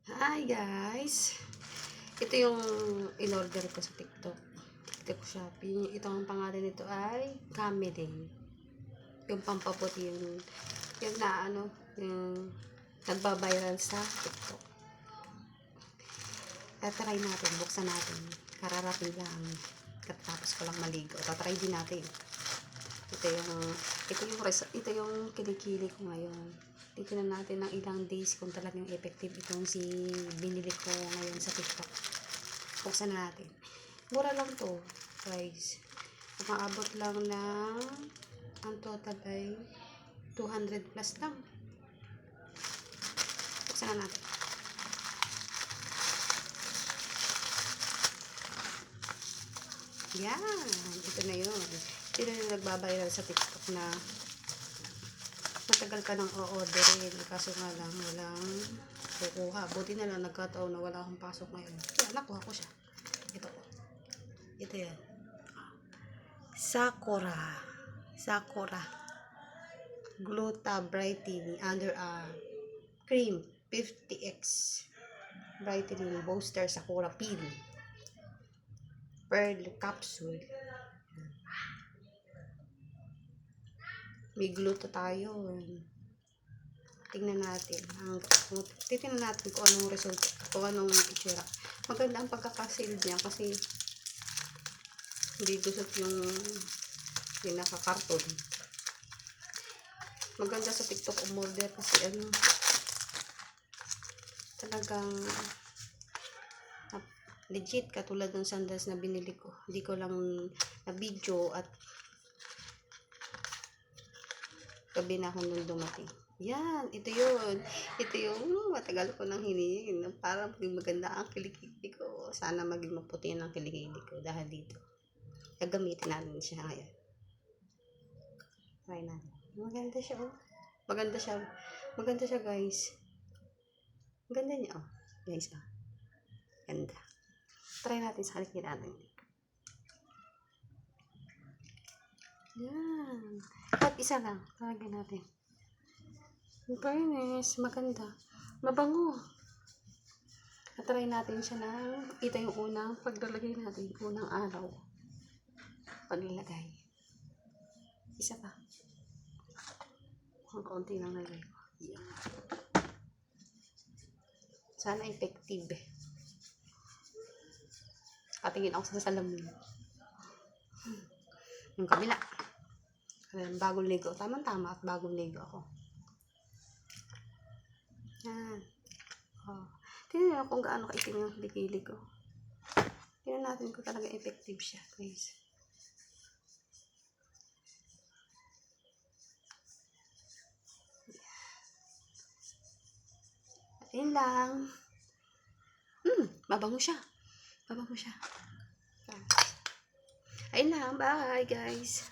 Hi guys! Ito yung in-order ko sa TikTok. TikTok Shopee. Ito ang pangalan nito ay Camelin. Yung pampaputi yung na ano, yung nagbabiral sa TikTok. Tatry natin, buksan natin. Kararating lang. Katapos ko lang maligo. Tatry din natin. Ito yung kilikili ko ngayon. Titignan natin ng ilang days kung talagang effective itong si binili ko ngayon sa TikTok. Buksan na natin. Mura lang to, guys. Umaabot lang ng ang total ay 200 plus lang. Buksan na natin. Yan. Ito na yun. Ito na yung nagbabiral sa TikTok na matagal ka nang o-orderin. Kaso nga lang, walang kukuha. Buti na lang nagkataon na wala akong pasok ngayon. Kaya nakuha ko siya. Ito yan. Sakura Gluta Brightening Under Cream 50x Brightening Booster Sakura Peel Pearl Capsule. May gluta tayo. Tingnan natin. Titingnan natin kung anong result, kung anong itsura. Maganda ang pagkakasil niya kasi hindi gusot yung pinaka-karton. Maganda sa TikTok umorder kasi talagang legit katulad ng sandals na binili ko. Hindi ko lang na video at gabi na ako nung dumating. Yan, ito yun. Ito yung matagal ko nang hiningin. Para maging maganda ang kilikili ko. Sana maging maputi ang kilikili ko dahil dito. Gagamitin natin siya ngayon. Try natin. Maganda siya, oh. Maganda siya, guys. Maganda niya, oh. Guys, oh. Ganda. Try natin sa kilikili natin. Yan. At isa lang. Talagyan natin. In fairness, maganda. Mabango. At try natin siya ito yung unang paglalagay natin. Unang araw. Paglalagay. Isa pa. Ang kaunti lang nalagay ko. Yan. Sana effective. Katingin ako sa salamin. Yung kabila. Bagong ligo. Tama-tama at bagong ligo ako. Yan. Oh. Tingnan nyo kung gaano kaitim yung kilikili ko. Tingnan natin kung talaga effective siya, guys. Ayun lang. Mabango siya. Ayun lang. Bye, guys.